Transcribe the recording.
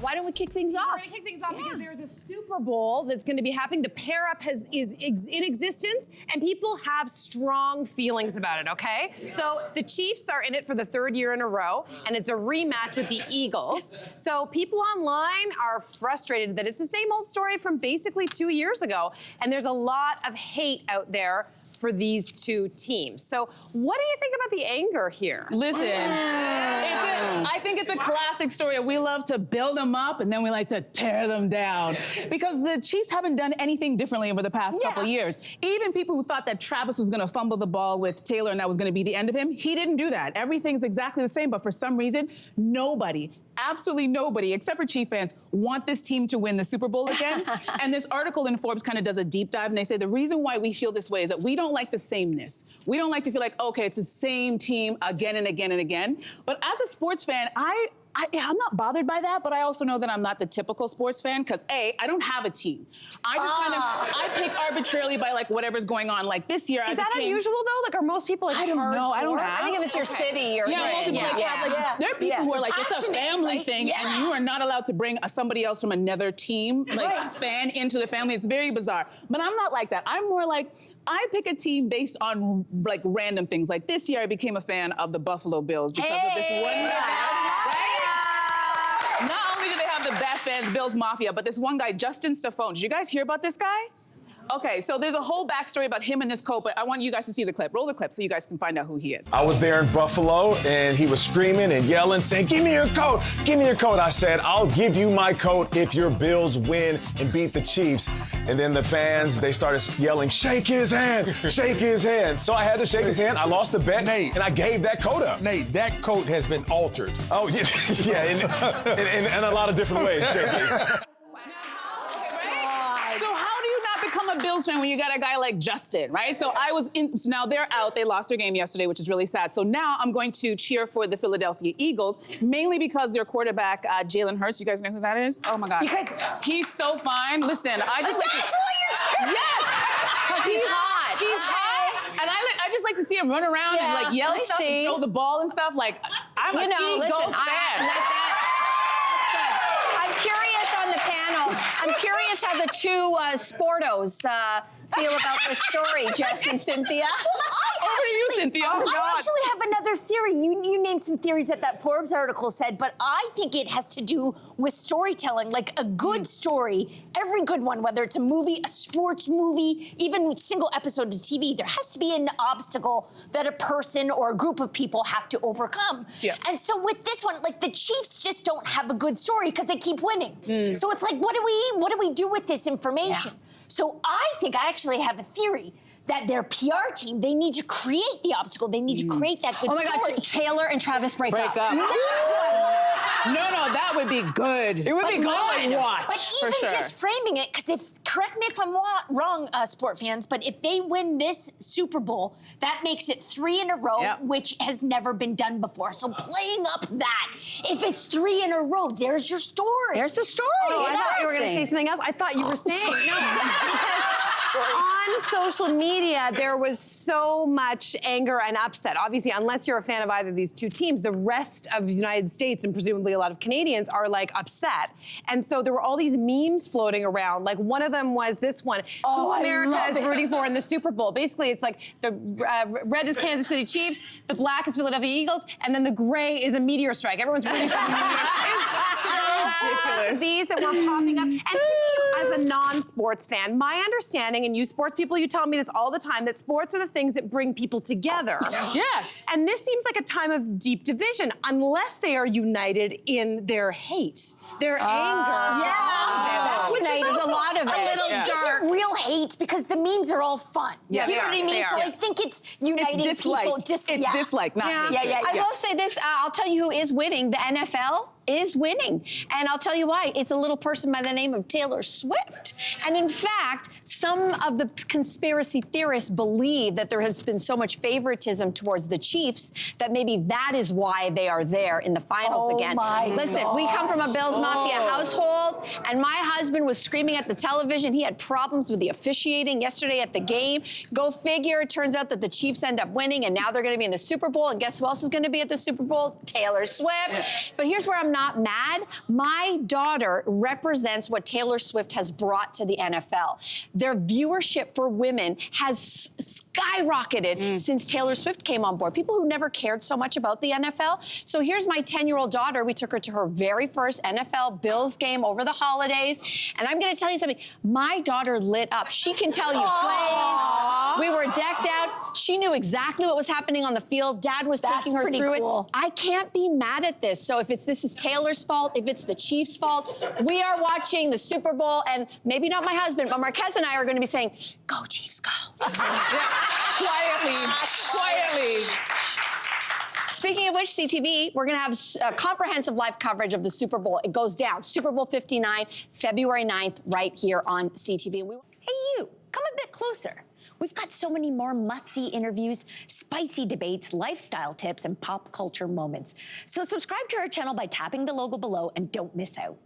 why don't we kick things off? We're going to kick things off because there's a Super Bowl that's going to be happening. The pair up is in existence, and people have strong feelings about it, okay? So the Chiefs are in it for the third year in a row, and it's a rematch with the Eagles. So people online are frustrated that it's the same old story from basically 2 years ago, and there's a lot of hate out there for these two teams. So what do you think about the anger here? Listen, I think it's a classic story. We love to build them up and then we like to tear them down because the Chiefs haven't done anything differently over the past couple years. Even people who thought that Travis was gonna fumble the ball with Taylor and that was gonna be the end of him, he didn't do that. Everything's exactly the same, but for some reason, nobody, absolutely nobody, except for Chief fans, want this team to win the Super Bowl again. And this article in Forbes kind of does a deep dive, and they say the reason why we feel this way is that we don't like the sameness. We don't like to feel like, okay, it's the same team again and again and again. But as a sports fan, I'm not bothered by that, but I also know that I'm not the typical sports fan because I don't have a team. I just I pick arbitrarily by like whatever's going on. Like this year, is that unusual though? Like, are most people like I don't know. I don't know. I think if it's your city or there are people who are like it's a family thing, and you are not allowed to bring somebody else from another team, like fan, into the family. It's very bizarre. But I'm not like that. I'm more like I pick a team based on like random things. Like this year, I became a fan of the Buffalo Bills because of this one guy. Not only do they have the best fans, Bills Mafia, but this one guy, Justin Stephone. Did you guys hear about this guy? Okay, so there's a whole backstory about him and this coat, but I want you guys to see the clip. Roll the clip so you guys can find out who he is. I was there in Buffalo, and he was screaming and yelling, saying, "Give me your coat, give me your coat." I said, "I'll give you my coat if your Bills win and beat the Chiefs." And then the fans, they started yelling, "Shake his hand, shake his hand." So I had to shake his hand. I lost the bet, Nate, and I gave that coat up. Nate, that coat has been altered. Oh, yeah, yeah, in a lot of different ways, JP. A Bills fan when you got a guy like Justin, right? So so now they're out. They lost their game yesterday, which is really sad. So now I'm going to cheer for the Philadelphia Eagles, mainly because their quarterback, Jalen Hurts, you guys know who that is? Oh my God. Because he's so fine. Listen, I just like that's why you're cheering. Yes! Because he's hot. He's hot. And I just like to see him run around and like yell stuff and throw the ball and stuff. Like, I'm a Eagles fan. I'm curious on the panel. I'm curious how the two sportos feel about this story, Jess and Cynthia. Over to you, Cynthia. I actually have another theory. You named some theories that Forbes article said, but I think it has to do with storytelling. Like a good story, every good one, whether it's a movie, a sports movie, even single episode of TV, there has to be an obstacle that a person or a group of people have to overcome. Yeah. And so with this one, like the Chiefs just don't have a good story because they keep winning. So it's like, what do we do with this information? So I think I actually have a theory that their PR team, they need to create the obstacle. They need to create that good story. Oh my God, Taylor and Travis break up. No, that would be good. It would be good to watch, but even just framing it, because correct me if I'm wrong, sport fans, but if they win this Super Bowl, that makes it 3 in a row, which has never been done before. So playing up that, if it's 3 in a row, there's your story. There's the story. Oh, I thought you were going to say something else. I thought you were saying. On social media, there was so much anger and upset. Obviously, unless you're a fan of either of these two teams, the rest of the United States and presumably a lot of Canadians are like upset. And so there were all these memes floating around. Like one of them was this one, who America is rooting for in the Super Bowl. Basically, it's like the red is Kansas City Chiefs, the black is Philadelphia Eagles, and then the gray is a meteor strike. Everyone's rooting for the meteor strike. These that were popping up. And to me, as a non-sports fan, my understanding, and you sports people, you tell me this all the time, that sports are the things that bring people together. Yes. And this seems like a time of deep division, unless they are united in their hate, their anger. That's Which there's a lot of it. A little dark. It's real hate because the memes are all fun. Yeah, Do you know what I mean? So I think it's uniting people. It's dislike, not hate. I will say this, I'll tell you who is winning. The NFL is winning. And I'll tell you why. It's a little person by the name of Taylor Swift. And in fact, some of the conspiracy theorists believe that there has been so much favoritism towards the Chiefs that maybe that is why they are there in the finals again. Listen, we come from a Bills Mafia household, and my husband was screaming at the television. He had problems with the officiating yesterday at the game. Go figure, it turns out that the Chiefs end up winning, and now they're going to be in the Super Bowl. And guess who else is going to be at the Super Bowl? Taylor Swift. But here's where I'm not mad. My daughter represents what Taylor Swift has brought to the NFL. Their viewership for women has skyrocketed since Taylor Swift came on board. People who never cared so much about the NFL. So here's my 10-year-old daughter. We took her to her very first NFL Bills game over the holidays. And I'm going to tell you something. My daughter lit up. She can tell you plays. We were decked out. She knew exactly what was happening on the field. Dad was taking her through it. I can't be mad at this. So if this is Taylor's fault, if it's the Chiefs' fault, we are watching the Super Bowl, and maybe not my husband, but Marquez and I are going to be saying, "Go Chiefs, go!" Quietly. Speaking of which, CTV, we're going to have comprehensive live coverage of the Super Bowl. It goes down. Super Bowl 59, February 9th, right here on CTV. Hey, you, come a bit closer. We've got so many more must-see interviews, spicy debates, lifestyle tips, and pop culture moments. So subscribe to our channel by tapping the logo below and don't miss out.